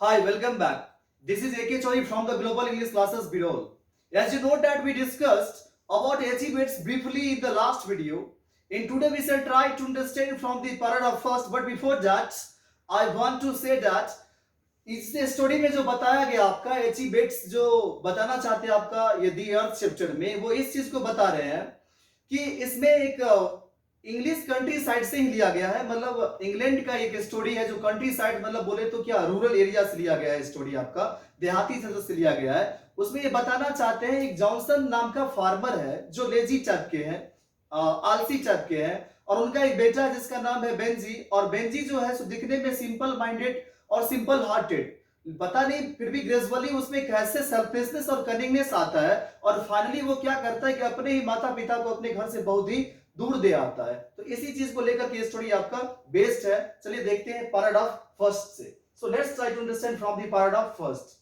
Hi, welcome back. This is AK Choi from the Global English Classes Bureau. As you know that we discussed about achievements briefly in the last video. In today we shall try to understand from the paragraph first. But before that, I want to say that इस story में जो बताया गया आपका एचिवेट्स जो बताना चाहते हैं आपका ये दी अर्थ चैप्टर में वो इस चीज को बता रहे हैं कि इसमें एक इंग्लिश कंट्री साइड से ही लिया गया है। मतलब इंग्लैंड का एक स्टोरी है जो कंट्री साइड मतलब बोले तो क्या रूरल एरिया से लिया गया है। स्टोरी आपका देहाती क्षेत्र से लिया गया है। उसमें ये बताना चाहते हैं एक जॉनसन नाम का फार्मर है जो लेजी टाइप के हैं, आलसी टाइप के हैं, और उनका एक बेटा है जिसका नाम है बेंजी। और बेंजी जो है सो दिखने में सिंपल माइंडेड और सिंपल हार्टेड, पता नहीं फिर भी ग्रेजुअली उसमें कैसे सेल्फिशनेस और कनिंगनेस आता है और फाइनली वो क्या करता है कि अपने ही माता पिता को अपने घर से बहुत ही दूर दे आता है। तो इसी चीज को लेकर के स्टोरी आपका बेस्ड है। चलिए देखते हैं पैराग्राफ फर्स्ट से। So let's try to understand from the paragraph first.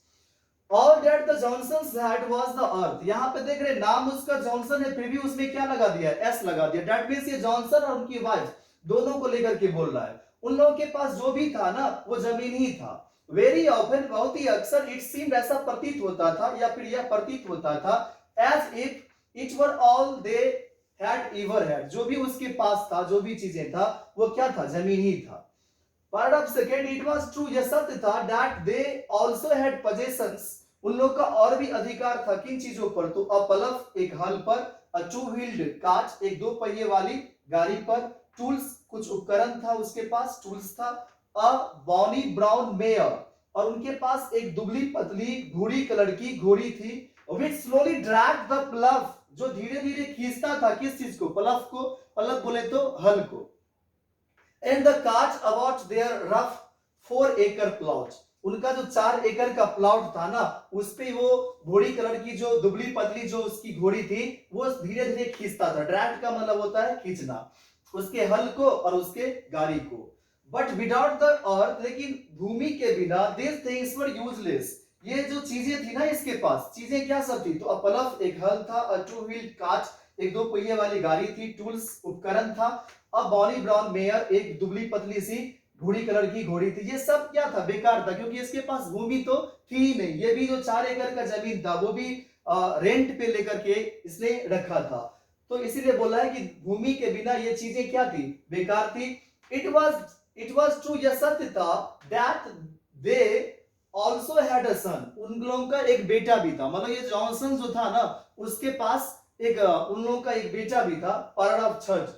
All that the Johnsons had was the earth। यहाँ पे देख रहे नाम उसका जॉनसन है फिर भी उसमें क्या लगा दिया है, एस लगा दिया। दैट मींस ये जॉनसन और उनकी वाइफ दोनों को लेकर के बोल रहा है। उन लोगों के पास जो भी था ना वो जमीन ही था। वेरी ऑफन बहुत ही अक्सर इट सीम्ड ऐसा प्रतीत होता था या फिर यह प्रतीत होता था as if it were all they had ever had. जो भी उसके पास था जो भी चीजें था वो क्या था, जमीन ही था। Paragraph second, it was true, यह सत्य था that they also had possessions, उन लोग का और भी अधिकार था किन चीजों पर, तो अ प्लव एक हल पर, अ टू व्हील्ड कार्ट एक दो पहिए वाली गाड़ी पर, टूल्स कुछ उपकरण था उसके पास, टूल्स था, अ बॉनी ब्राउन मेयर और उनके पास एक दुबली पतली भूरी कलर की घोड़ी थी, विच स्लोली ड्रैग द प्लव जो धीरे धीरे खींचता था किस चीज को, प्लव को, प्लव बोले तो हल को, and the cart about their rough 4 एकड़ प्लॉट, उनका जो 4 एकड़ का प्लॉट था ना उस पे वो घोड़ी कलर की जो दुबली पतली जो उसकी घोड़ी थी वो धीरे धीरे खींचता था। ड्रैग का मतलब होता है खींचना, उसके हल को और उसके गाड़ी को। बट विदाउट द अर्थ, लेकिन भूमि के बिना, दिस थिंग्स वर यूजलेस, ये जो चीजें थी ना इसके पास, चीजें क्या सब थी, तो अ प्लव एक हल था, अ टू व्हील्ड कार्ट एक दो पहिए वाली गाड़ी थी, टूल्स उपकरण था, अ बॉनी ब्राउन मेयर एक दुबली पतली सी भूरी कलर की घोड़ी थी। ये सब क्या था, बेकार था, क्योंकि इसके पास भूमि तो थी ही नहीं। ये भी जो 4 एकड़ का जमीन था वो भी रेंट पे लेकर के इसने रखा था। तो इसीलिए बोला है कि भूमि के बिना ये चीजें क्या थी, बेकार थी। इट वाज ट्रू, यह सत्य था, that they also had a son, उन लोगों का एक बेटा भी था। मतलब ये जॉनसन जो था ना उसके पास एक उन लोगों का एक बेटा भी था। पैराग्राफ थर्ड,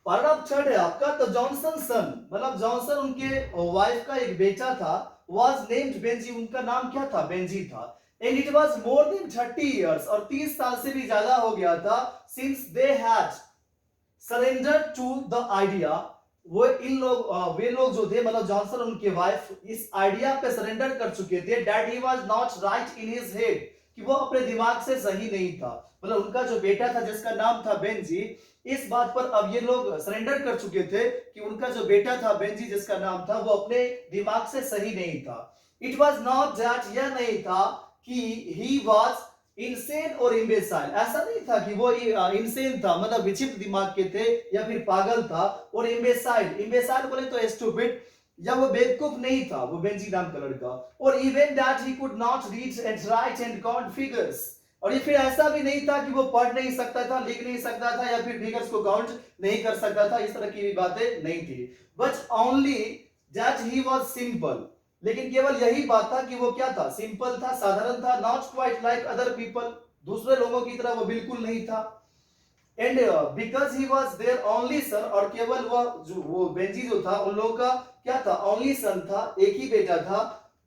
पैराग्राफ थर्ड है आपका, तो जॉनसन सन मतलब जॉनसन उनके वाइफ का एक बेटा था, वाज नेम्ड बेंजी, उनका नाम क्या था, बेंजी था। And it was more than 30 years, और 30 साल से भी ज्यादा हो गया था, since they had surrender to the idea, वो इन लोग वे लोग जो थे मतलब जॉनसन उनके वाइफ इस आइडिया पे सरेंडर कर चुके थे, that he was not right in his head, कि वो अपने दिमाग से सही नहीं था। मतलब उनका जो बेटा था जिसका नाम था बेंजी, इस बात पर अब ये लोग सरेंडर कर चुके थे कि उनका जो बेटा था बेंजी जिसका नाम था वो अपने दिमाग से सही नहीं था। इट वाज नॉट दैट, यह नहीं था कि ही वाज इनसेन और इम्बेसाइल, ऐसा नहीं था कि वो इनसेन था मतलब विचित्र दिमाग के थे या फिर पागल था, और इम्बेसाइल, इम्बेसाइल बोले तो स्टूपिड, या वो बेवकूफ नहीं था वो बेंजी नाम का लड़का, और even that he could not read and right and count figures, और ये फिर ऐसा भी नहीं था कि वो पढ़ नहीं सकता था, लिख नहीं सकता था या फिर फिगर्स को काउंट नहीं कर सकता था, इस तरह की भी बातें नहीं थी। But only that he was simple, लेकिन केवल यही बात था कि वो क्या था, सिंपल था, साधारण था, not quite like other people, दूसरे लोगों की तरह वो बिल्कुल नहीं था। And because he was their only son, और केवल वो बेंजी जो था उन लोगों का क्या था, ओनली सन था, एक ही बेटा था।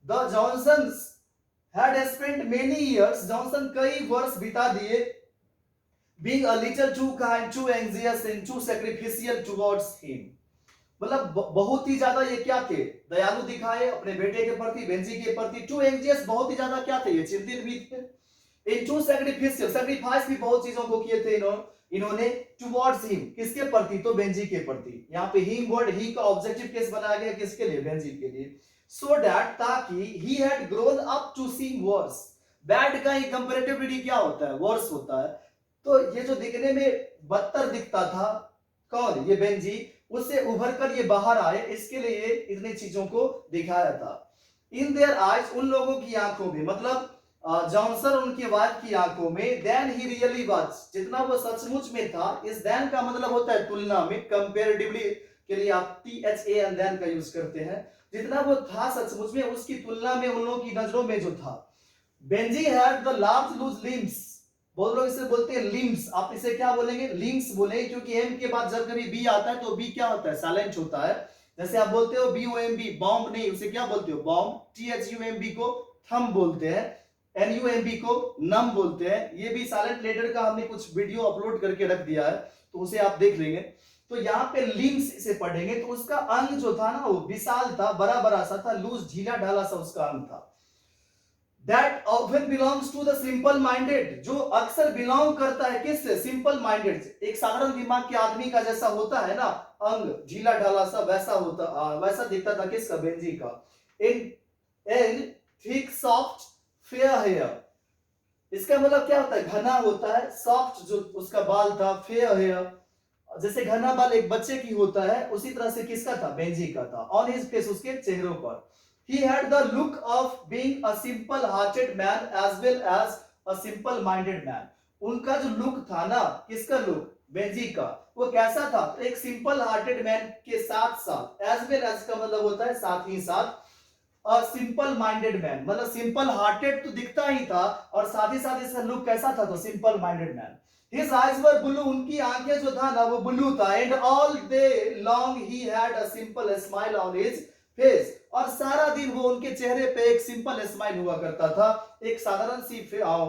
The Johnsons had spent many years, Johnson कई वर्ष बिता दिए, being a little too kind, too anxious and too sacrificial towards him, मतलब बहुत ही ज्यादा ये क्या थे, दयालु दिखाए अपने बेटे के प्रति, बेंजी के प्रति, टू एंजियस बहुत ही ज्यादा क्या थे, ये चिंतित भी थे, इन टू सैक्रिफिशियल, सैक्रिफाइस भी बहुत चीजों को किए थे इन्होंने टुवर्ड्स हिम, किसके प्रति, तो बेंजी के प्रति। यहाँ पे हिम वर्ड ही का ऑब्जेक्टिव केस बनाया गया किसके लिए, बेंजी के लिए। सो दैट, ताकि he had grown up to see worse, bad का ही कंपैरेटिवली क्या होता है, वर्स होता है। तो ये जो दिखने में बदतर दिखता था, कौन, ये बेंजी, उससे उभर कर ये बाहर आए, इसके लिए इतनी चीजों को दिखाया था। इन देयर आइज, उन लोगों की आंखों में, मतलब जॉनसन और उनकी वाइफ की आंखों में, देन ही रियली वाज, जितना वो सचमुच में था, इस देन का मतलब होता है तुलना में, कंपैरेटिवली के लिए आप THA एंड देन का यूज करते हैं, जितना वो था सचमुच में उसकी तुलना में उन लोगों की नजरों में जो था, Benjy had the large loose limbs, बहुत लोग इसे बोलते हैं लिम्स, आप इसे क्या बोलेंगे, लिम्स बोलेंगे, क्योंकि एम के बाद जब कभी बी आता है तो बी क्या होता है, साइलेंट होता है। जैसे आप बोलते हो BOMB, बॉम्ब नहीं, उसे क्या बोलते हो, बॉम्ब। THUMB को थम बोलते हैं, NUMB को नम बोलते हैं। ये भी साइलेंट लेटर का हमने कुछ वीडियो अपलोड करके रख दिया है, तो उसे आप देख लेंगे। तो यहाँ पे लिम्स इसे पढ़ेंगे, तो उसका अंग जो था ना वो विशाल था, बड़ा बड़ा सा था, लूज ढीला ढाला सा उसका अंग था। That often belongs to the simple minded, जो अक्सर बिलोंग करता है किससे, सिंपल माइंडेड से। एक साधारण दिमाग के आदमी का जैसा होता है ना अंग, ढीला ढाला सा, वैसा होता, वैसा दिखता था किसका, बेंजी का। In thick soft fair hair, इसका मतलब क्या होता है, घना होता है, सॉफ्ट जो उसका बाल था, फेयर हेयर, जैसे घना बाल एक बच्चे की होता है, उसी तरह से किसका था, बेंजी का था। ऑन हिज फेस, उसके चेहरों पर, he had the look of being a simple hearted man as well as a simple minded man, उनका जो लुक था ना, किसका लुक, बेंजी का, वो कैसा था, एक सिंपल हार्टेड मैन के साथ साथ, एज वेल एज का मतलब होता है साथ ही साथ, सिंपल माइंडेड मैन, मतलब सिंपल हार्टेड तो दिखता ही था, और साथ ही साथ इसका लुक कैसा था, तो simple minded man. His eyes were blue, उनकी आंखें जो था ना वो ब्लू था, and all day long he had a simple smile on his face, और सारा दिन वो उनके चेहरे पे एक सिंपल स्माइल हुआ करता था, एक साधारण सी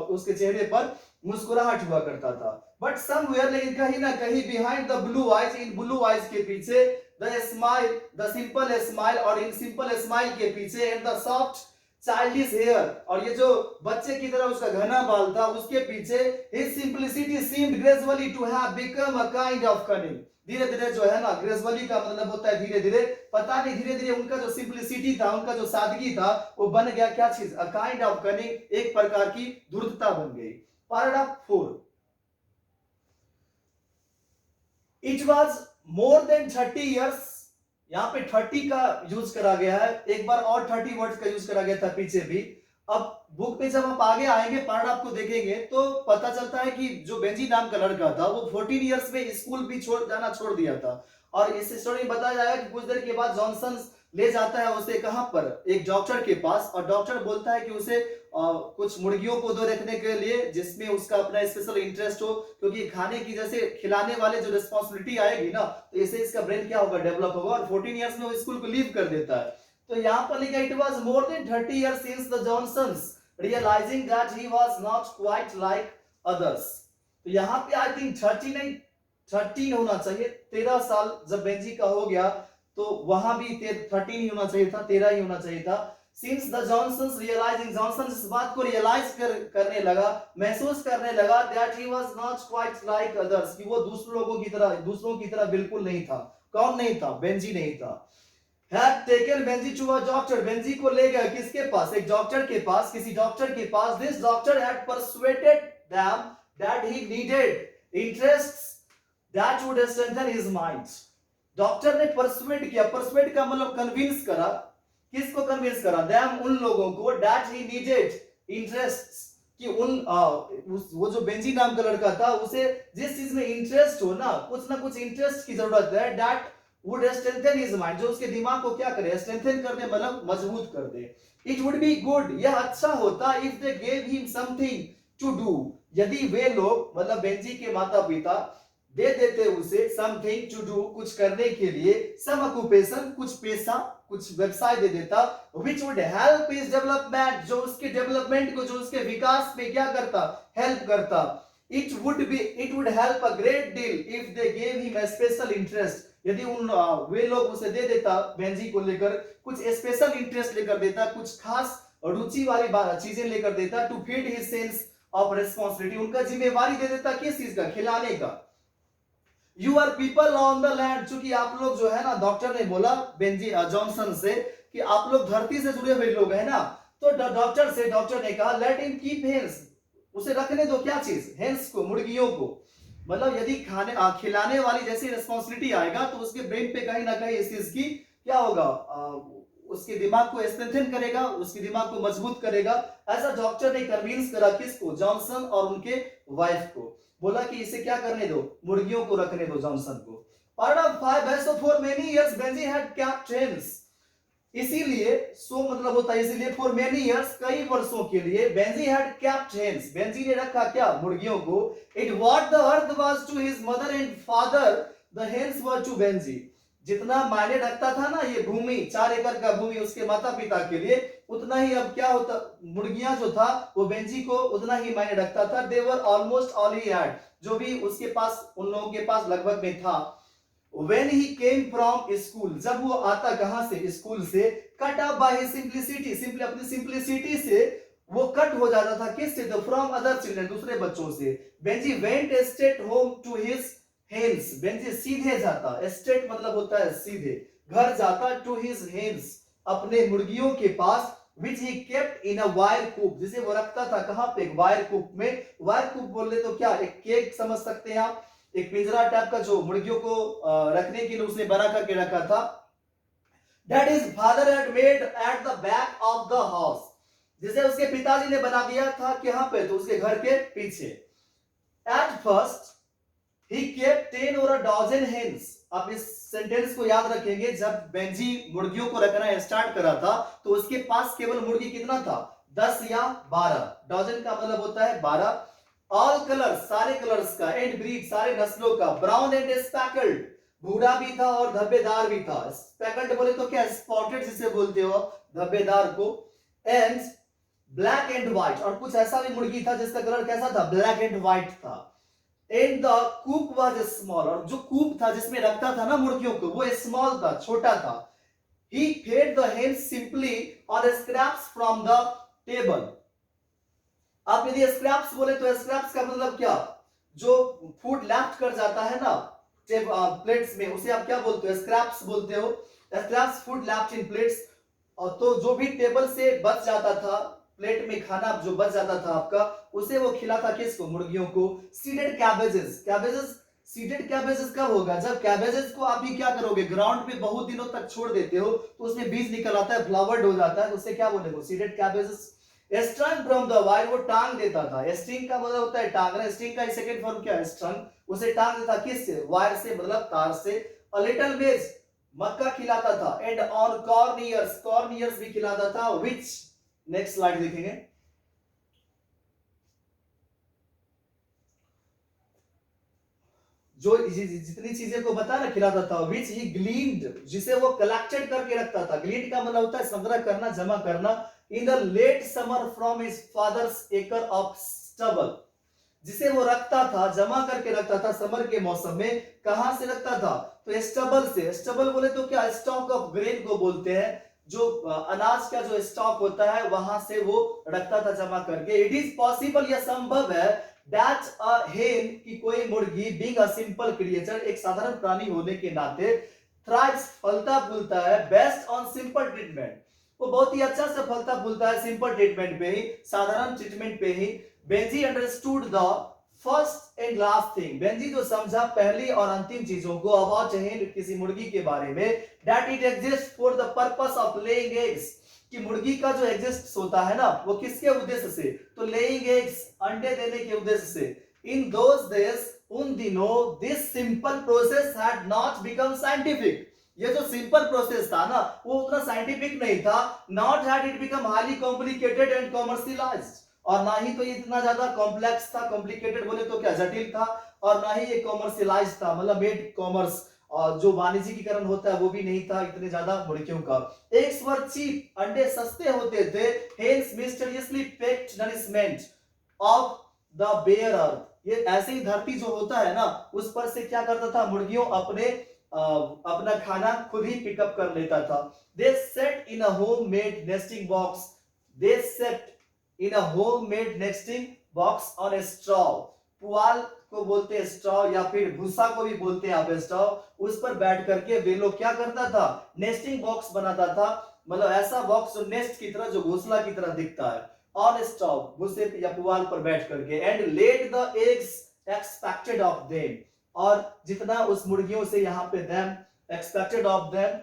उसके चेहरे पर मुस्कुराहट हुआ करता था। बट समवेयर, लेकिन कहीं ना कहीं, behind the blue eyes, in blue eyes के पीछे, the smile, the simple smile, और इन सिंपल स्माइल के पीछे, and the soft childish hair, और ये जो बच्चे की तरह उसका घना बाल था, उसके पीछे, his simplicity seemed gradually to have become a kind of cunning, धीरे धीरे जो है ना, ग्रेजुअली का मतलब होता है धीरे धीरे, पता नहीं, धीरे धीरे उनका जो सिंपलिसिटी था, उनका जो सादगी था, वो बन गया क्या चीज, अ काइंड ऑफ कनिंग, एक प्रकार की धूर्तता बन गई। Paragraph 4, it was more than 30 years, यहाँ पे 30 का यूज करा गया है, एक बार और 30 वर्ड्स का यूज करा गया था पीछे भी। अब बुक पे जब आप आगे आएंगे, पैराग्राफ को देखेंगे, तो पता चलता है कि जो बेंजी नाम का लड़का था वो 14 इयर्स में स्कूल भी छोड़ दिया था। और इस स्टोरी में बताया जाएगा कि कुछ देर के बाद जॉनसन ले जाता है उसे कहां पर, एक डॉक्टर के पास, और डॉक्टर बोलता है कि उसे कुछ मुर्गियों को दो रखने के लिए, जिसमें उसका अपना स्पेशल इंटरेस्ट हो, क्योंकि खाने की जैसे खिलाने वाले जो रिस्पॉन्सिबिलिटी आएगी ना, तो इससे इसका ब्रेन क्या होगा, डेवलप होगा, और 14 इयर्स में वो स्कूल को लीव कर देता है। तो यहाँ पर लिखा, it was more than 30 years since the Johnsons realising that he was not quite like others. तो यहाँ पे आई थिंक 30 नहीं, 13 होना चाहिए, 13 साल जब बेंजी का हो गया, तो वहां भी 13 ही होना चाहिए था, 13 ही होना चाहिए था। Since the Johnsons realizing, Johnson इस बात को रियलाइज करने लगा, महसूस करने लगा, that he was not quite like others, कि वो दूसरों की तरह बिल्कुल नहीं था। कौन नहीं था, बेंजी नहीं था। Had taken Benji to a doctor, Benji को ले गया किसके पास, एक डॉक्टर के पास, किसी डॉक्टर के पास। This doctor had persuaded them that he needed interests that would strengthen his mind. Doctor ने परसुएड किया, परसुएड का मतलब कन्विंस करा, किसको कन्विंस करा, देम उन लोगों को, दैट ही नीडेड इंटरेस्ट्स, कि वो जो बेंजी नाम का लड़का था, उसे जिस चीज में इंटरेस्ट हो ना कुछ इंटरेस्ट की जरूरत है, that would strengthen his mind, जो उसके दिमाग को क्या करे, स्ट्रेंथन करने मतलब मजबूत कर दे। इट वुड बी गुड, यह अच्छा होता, if they gave him something to do, यदि वे लोग मतलब बेंजी के माता पिता दे देते उसे समथिंग टू डू, कुछ करने के लिए, सम ऑक्यूपेशन, कुछ पेशा, कुछ व्यवसाय दे देता, which would help his development, जो उसके डेवलपमेंट को, जो उसके विकास में क्या करता, हेल्प करता। It would help a great deal if they gave him a special interest, यदि वे लोग उसे दे देता, बेंजी को लेकर कुछ स्पेशल इंटरेस्ट लेकर देता, कुछ खास रुचि वाली चीजें लेकर देता, to feed his sense of responsibility, उनका जिम्मेवारी दे देता किस चीज का, खिलाने का। You are people on the land, चूंकि आप लोग जो है ना, डॉक्टर ने बोला बेंजी जॉनसन से कि आप लोग धरती से जुड़े हुए लोग हैं ना, तो डॉक्टर ने कहा लेट हिम कीप हेंस, उसे रखने दो क्या चीज, हेंस को, मुर्गियों को। मतलब यदि खिलाने वाली जैसी रिस्पॉन्सिबिलिटी आएगा तो उसके ब्रेन पे कहीं ना कहीं इस चीज की क्या होगा, उसके दिमाग को स्ट्रेंथन करेगा, उसके दिमाग को मजबूत करेगा। ऐसा डॉक्टर ने कन्विंस करा किसको, जॉनसन और उनके वाइफ को। बोला कि इसे क्या करने दो, मुर्गियों को रखने दो जॉनसन को। Paragraph 5 है, so for many years Benji had kept hens। इसीलिए सो मतलब होता है इसीलिए फॉर मेनी इयर्स, कई वर्षों के लिए Benjy had kept hens, Benjy ने रखा क्या, मुर्गियों को। It what the earth was to his mother and father the hens were to Benjy. जितना मायने रखता था ना ये भूमि, 4 एकड़ का भूमि उसके माता पिता के लिए, उतना ही अब क्या होता, मुर्गियां जो था वो बेंजी को उतना ही मायने रखता था। They were almost all he had, जो भी उसके पास, उन लोगों के पास लगभग में था। When he came from school, जब वो आता कहां से, स्कूल से, cut up by his simplicity, simply अपनी सिंपलिसिटी से वो कट हो जाता था, किससे, तो फ्रॉम अदर चिल्ड्रन, दूसरे बच्चों से। Benjy went straight home to his hens, Benjy सीधे जाता, स्ट्रेट मतलब होता है सीधे, घर जाता, टू हिज हेन्स अपने मुर्गियों के पास, which he kept in a wire coop, जिसे वो रखता था कहां पे, एक वायर कूप में। वायर कूप बोले तो क्या, एक केक समझ सकते हैं आप, एक पिंजरा टाइप का जो मुर्गियों को रखने के लिए उसने बना करके रखा था। That his father had made at the back of the house, जिसे उसके पिताजी ने बना दिया था कहां पे, तो उसके घर के पीछे। At first he kept 10 or a dozen hens। आप इस सेंटेंस को याद रखेंगे, जब बेंजी मुर्गियों को रखना स्टार्ट करा था तो उसके पास केवल मुर्गी कितना था, 10 या 12। डॉजन का मतलब होता है 12। ऑल कलर्स, सारे कलर्स का, एंड ब्रीड, सारे नस्लों का, ब्राउन एंड स्पैकल्ड, भूरा भी था और धब्बेदार भी था। स्पैकल्ड बोले तो क्या, स्पॉटेड जिसे बोलते हो धब्बेदार को, एंड ब्लैक एंड व्हाइट, और कुछ ऐसा भी मुर्गी था जिसका कलर कैसा था, ब्लैक एंड व्हाइट था। And the coop was small, और जो कूप था जिसमें रखता था ना मुर्गियों को, वो स्मॉल था, छोटा था। He fed the hens simply on scraps from the table। आप यदि स्क्रैप्स बोले तो स्क्रैप्स का मतलब क्या, जो फूड लेफ्ट कर जाता है ना प्लेट्स में, उसे आप क्या बोलते हो, स्क्रैप्स बोलते हो। Scraps food left in plates. और तो जो भी टेबल से बच जाता था, प्लेट में खाना जो बच जाता था आपका, उसे वो खिलाता किसको, मुर्गियों को। Seeded cabbages, cabbages, seeded cabbages कब होगा, जब कैबेजेस को आप भी क्या करोगे, ग्राउंड पे बहुत दिनों तक छोड़ देते हो तो उसमें बीज निकल आता है, फ्लावर्ड हो जाता है, तो उसे क्या बोलेंगे, seeded cabbages. स्ट्रंग from the wire, वो टांग देता था। स्ट्रिंग का मतलब होता है टांगना, स्ट्रिंग का सेकंड फॉर्म क्या है, स्ट्रंग। उसे टांग देता किससे, वायर से, मतलब तार से। अ लिटिल मेज, मक्का खिलाता था। And on corn years, corn years भी खिलाता था, विच, नेक्स्ट स्लाइड देखेंगे। जो जितनी चीजें को बता ना खिलाता था, विच ही ग्लीन्ड, जिसे वो कलेक्टेड करके रखता था। ग्लीन्ड का मतलब होता है संग्रह करना, जमा करना। In the late summer from his father's acre of stubble, जिसे वो रखता था, जमा करके रखता था समर के मौसम में। कहां से रखता था, तो स्टबल से। स्टबल बोले तो क्या, स्टॉक ऑफ ग्रेन को बोलते हैं, जो अनाज का जो स्टॉक होता है वहां से वो रखता था जमा करके। इट इज पॉसिबल, यह संभव है, दैट अ हेन, की कोई मुर्गी, बीइंग अ सिंपल क्रिएचर, एक साधारण प्राणी होने के नाते, थ्राइव्स, फलता फूलता है, बेस्ट ऑन सिंपल ट्रीटमेंट, वो बहुत ही अच्छा से फलता फूलता है सिंपल ट्रीटमेंट पे ही, साधारण ट्रीटमेंट पे ही। Benjy understood the first and last thing, Benjy जो समझा पहली और अंतिम चीजों को, अबाउट हेन, किसी मुर्गी के बारे में, that it exist for the purpose of laying eggs, कि मुर्गी का जो एग्जिस्ट होता है ना, वो किसके उद्देश्य से, तो लेइंग एग्स, अंडे देने के उद्देश्य से। इन दोज डेज, उन दिनों, this simple process had not become scientific, ये जो सिंपल प्रोसेस था ना वो उतना साइंटिफिक नहीं था। Not had it become highly complicated and commercialised, और ना ही तो ये इतना ज्यादा कॉम्प्लेक्स था, कॉम्प्लिकेटेड बोले तो क्या, जटिल था, और ना ही ये कॉमर्शियलाइज्ड था, मतलब मेड कॉमर्स, और जो वाणिज्यिकीकरण होता है वो भी नहीं था इतने ज्यादा मुर्गियों का। एग्स वर चीप, अंडे सस्ते होते थे। Hence mysteriously packed nourishment of the bare earth, ये ऐसे ही धरती जो होता है ना उस पर से क्या करता था, मुर्गियों अपने अपना खाना खुद ही पिकअप कर लेता था। They set in a homemade nesting box, they set in a homemade nesting box on a straw, पुआल को बोलते हैं स्ट्रॉ, या फिर भूसा को भी बोलते हैं आप स्ट्रॉ, उस पर बैठ करके वे लोग क्या करता था, नेस्टिंग बॉक्स बनाता था, मतलब ऐसा बॉक्स जो नेस्ट की तरह, जो घोंसला की तरह दिखता है, ऑन स्ट्रॉ, भूसे या पुआल पर बैठ करके। And laid the eggs expected of them, और जितना उस मुर्गियों से यहाँ pay them, expected of them,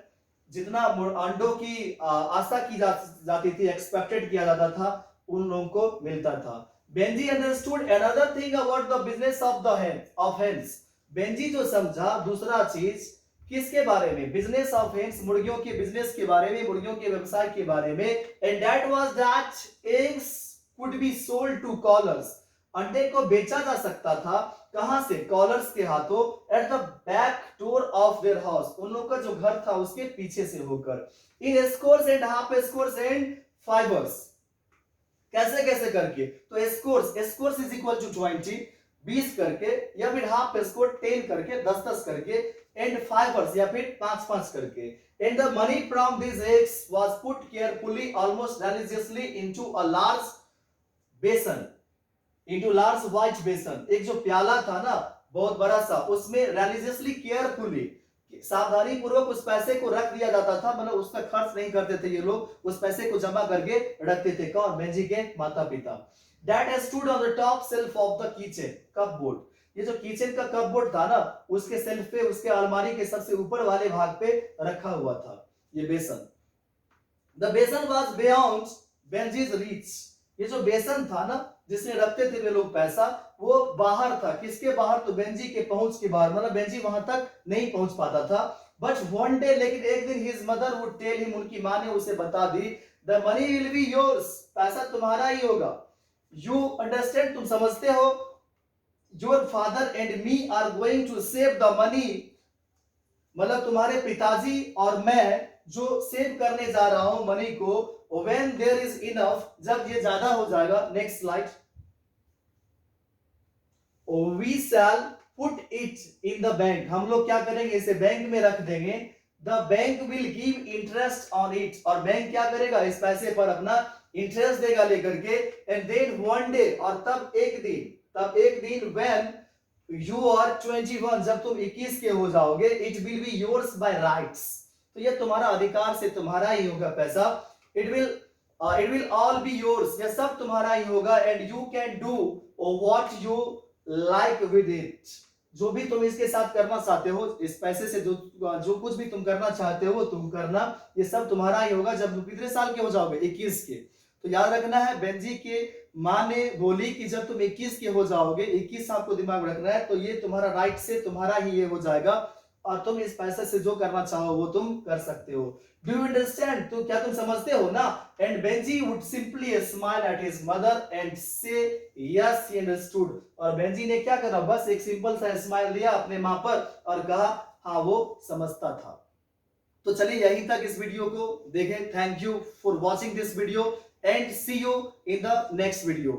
जितना अंडों की आशा की जाती थी, एक्सपेक्टेड किया जाता था, उन लोगों को मिलता था। Benjy understood another thing about the business of hens. Benjy जो समझा दूसरा चीज किसके बारे में, बिजनेस ऑफ हेन्स, मुर्गियों के बिजनेस के बारे में, मुर्गियों के व्यवसाय के बारे में, and that was that eggs could be sold to callers, अंडे को बेचा जा सकता था, कहां से, कॉलर्स के हाथों, at the back door of their house, उन लोगों का जो घर था उसके पीछे से होकर, in scores and half scores and fibres. कैसे कैसे करके, तो स्कोर्स इज इक्वल टू 20, 20 करके, या फिर हाफ स्कोर 10 करके, 10 करके, एंड फाइबर्स या फिर 5 करके, and the money from this eggs was put carefully almost religiously into a large बेसन, इनटू लार्ज व्हाइट बेसन, एक जो प्याला था ना बहुत बड़ा सा, उसमें रिलीजियसली केयरफुली, सावधानी पूर्वक उस पैसे को रख दिया जाता था, मतलब उसका खर्च नहीं करते थे ये लोग, उस पैसे को जमा करके रखते थे। कौन, बेंजी के माता पिता। That has stood on the top shelf of the kitchen cupboard, ये जो किचन का कपबोर्ड था ना उसके सेल्फ पे, उसके अलमारी के सबसे ऊपर वाले भाग पे रखा हुआ था ये बेसन। The basin was beyond Benji's reach, ये जो बेसन था ना जिसमें रखते थे वे लोग पैसा, वो बाहर था, किसके बाहर, तो बेंजी के पहुंच के बाहर, मतलब बेंजी वहां तक नहीं पहुंच पाता था। बट वन डे, लेकिन एक दिन, his mother would tell him, उनकी मां ने उसे बता दी, the money will be yours, पैसा तुम्हारा ही होगा। यू अंडरस्टैंड, तुम समझते हो, your father and me are going to save the money, मतलब तुम्हारे पिताजी और मैं जो सेव करने जा रहा हूं मनी को, when there is enough, जब ये ज्यादा हो जाएगा, next slide, we shall put it in the bank, हम लोग क्या करेंगे, इसे बैंक में रख देंगे, the bank will give interest on it, और बैंक क्या करेगा, इस पैसे पर अपना इंटरेस्ट देगा लेकर के, and then one day, और तब एक दिन when you are 21, जब तुम 21 के हो जाओगे, it will be yours by rights, तो ये तुम्हारा अधिकार से तुम्हारा ही होगा पैसा, it will all be yours, ये सब तुम्हारा ही होगा, and you can do what you like with it, जो भी तुम इसके साथ करना चाहते हो, इस पैसे से जो कुछ भी तुम करना चाहते हो वो तुम करना, ये सब तुम्हारा ही होगा जब तुम कितने साल के हो जाओगे, 21 के। तो याद रखना है, बेंजी के मां ने बोली कि जब तुम 21 के हो जाओगे, 21 आपको दिमाग में रखना है, तो ये तुम्हारा राइट से तुम्हारा ही ये हो जाएगा, और तुम इस पैसे से जो करना चाहो वो तुम कर सकते हो। डू यू अंडरस्टैंड, तो क्या तुम समझते हो ना। And Benji would simply smile at his mother and से यस ही अंडरस्टूड, और बेंजी ने क्या करा, बस एक सिंपल सा स्माइल दिया अपने मां पर और कहा हाँ वो समझता था। तो चलिए यहीं तक इस वीडियो को देखें। Thank you for watching this video and see you in the next video.